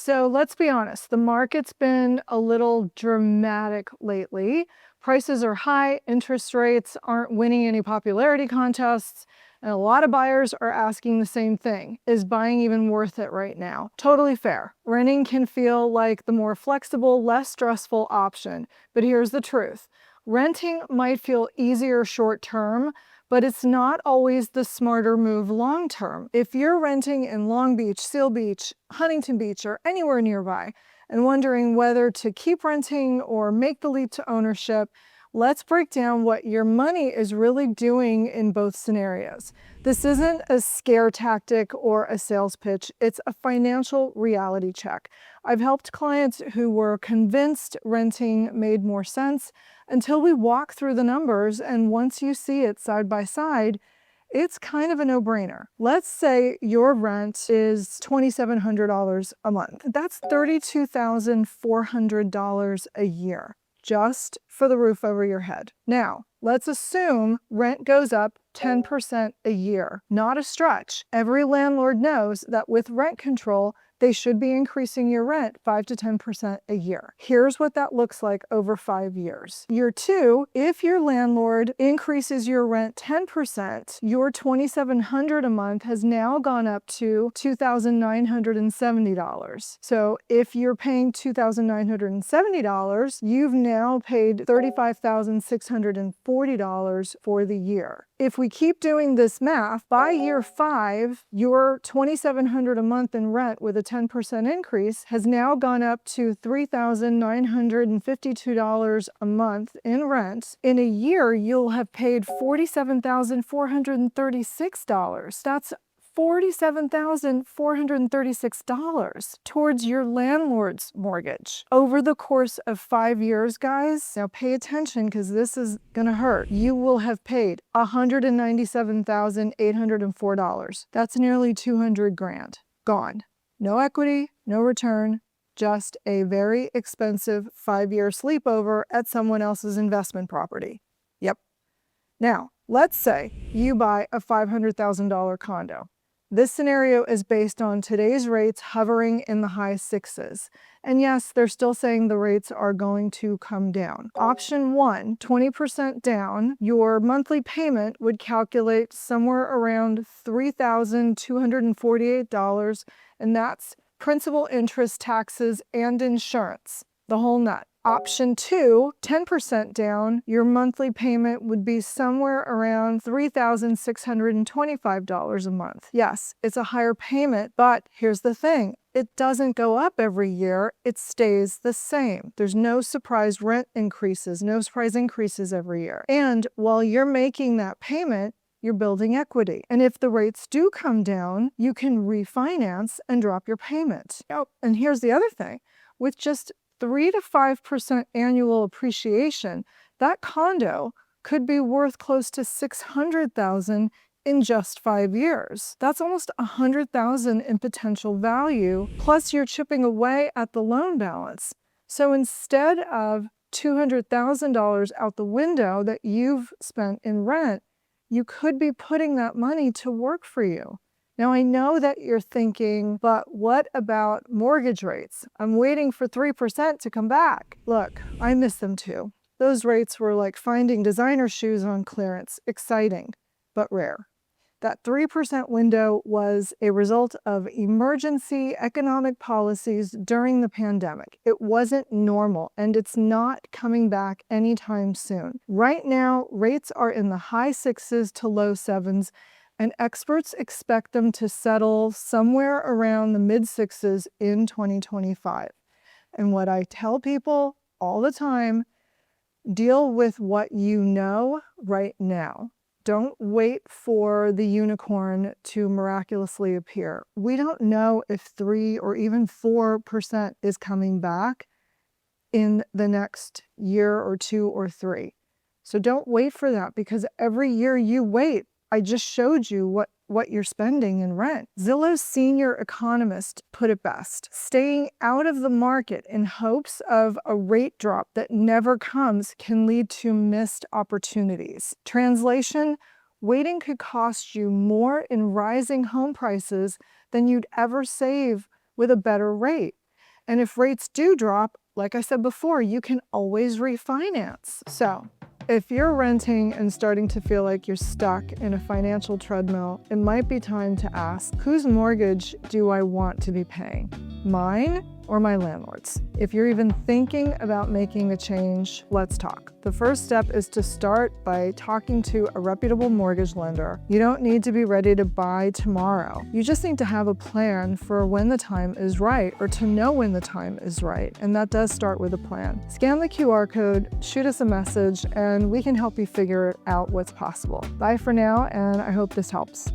So let's be honest, the market's been a little dramatic lately. Prices are high, interest rates aren't winning any popularity contests, and a lot of buyers are asking the same thing. Is buying even worth it right now? Totally fair. Renting can feel like the more flexible, less stressful option, but here's the truth. Renting might feel easier short term, but it's not always the smarter move long term. If you're renting in Long Beach, Seal Beach, Huntington Beach, or anywhere nearby, and wondering whether to keep renting or make the leap to ownership, let's break down what your money is really doing in both scenarios. This isn't a scare tactic or a sales pitch, it's a financial reality check. I've helped clients who were convinced renting made more sense until we walk through the numbers, and once you see it side by side, it's kind of a no-brainer. Let's say your rent is $2,700 a month. That's $32,400 a year, just for the roof over your head. Now, let's assume rent goes up 10% a year. Not a stretch. Every landlord knows that with rent control, they should be increasing your rent 5 to 10% a year. Here's what that looks like over 5 years. Year 2, if your landlord increases your rent 10%, your $2,700 a month has now gone up to $2,970. So if you're paying $2,970, you've now paid $35,640 for the year. If we keep doing this math, by year 5, your $2,700 a month in rent with a 10% increase has now gone up to $3,952 a month in rent. In a year, you'll have paid $47,436. That's $47,436 towards your landlord's mortgage. Over the course of 5 years, guys, now pay attention because this is gonna hurt. You will have paid $197,804. That's nearly 200 grand. Gone. No equity, no return, just a very expensive 5-year sleepover at someone else's investment property. Yep. Now, let's say you buy a $500,000 condo. This scenario is based on today's rates hovering in the high 6s. And yes, they're still saying the rates are going to come down. Option 1, 20% down, your monthly payment would calculate somewhere around $3,248, and that's principal, interest, taxes, and insurance, the whole nut. Option 2, 10% down, your monthly payment would be somewhere around $3,625 a month. Yes, it's a higher payment, but here's the thing. It doesn't go up every year, it stays the same. There's no surprise rent increases, no surprise increases every year. And while you're making that payment, you're building equity. And if the rates do come down, you can refinance and drop your payment. Oh, and here's the other thing. With just 3 to 5% annual appreciation, that condo could be worth close to $600,000 in just 5 years. That's almost $100,000 in potential value, plus you're chipping away at the loan balance. So instead of $200,000 out the window that you've spent in rent, you could be putting that money to work for you. Now, I know that you're thinking, but what about mortgage rates? I'm waiting for 3% to come back. Look, I miss them too. Those rates were like finding designer shoes on clearance. Exciting, but rare. That 3% window was a result of emergency economic policies during the pandemic. It wasn't normal, and it's not coming back anytime soon. Right now, rates are in the high 6s to low 7s, and experts expect them to settle somewhere around the mid 6s in 2025. And what I tell people all the time, deal with what you know right now. Don't wait for the unicorn to miraculously appear. We don't know if 3 or even 4% is coming back in the next year or 2 or 3. So don't wait for that, because every year you wait, I just showed you what you're spending in rent. Zillow's senior economist put it best: staying out of the market in hopes of a rate drop that never comes can lead to missed opportunities. Translation: waiting could cost you more in rising home prices than you'd ever save with a better rate. And if rates do drop, like I said before, you can always refinance. So if you're renting and starting to feel like you're stuck in a financial treadmill, it might be time to ask, whose mortgage do I want to be paying? Mine or my landlord's? If you're even thinking about making a change, let's talk. The first step is to start by talking to a reputable mortgage lender. You don't need to be ready to buy tomorrow. You just need to have a plan for when the time is right, or to know when the time is right. And that does start with a plan. Scan the QR code, shoot us a message, and we can help you figure out what's possible. Bye for now, and I hope this helps.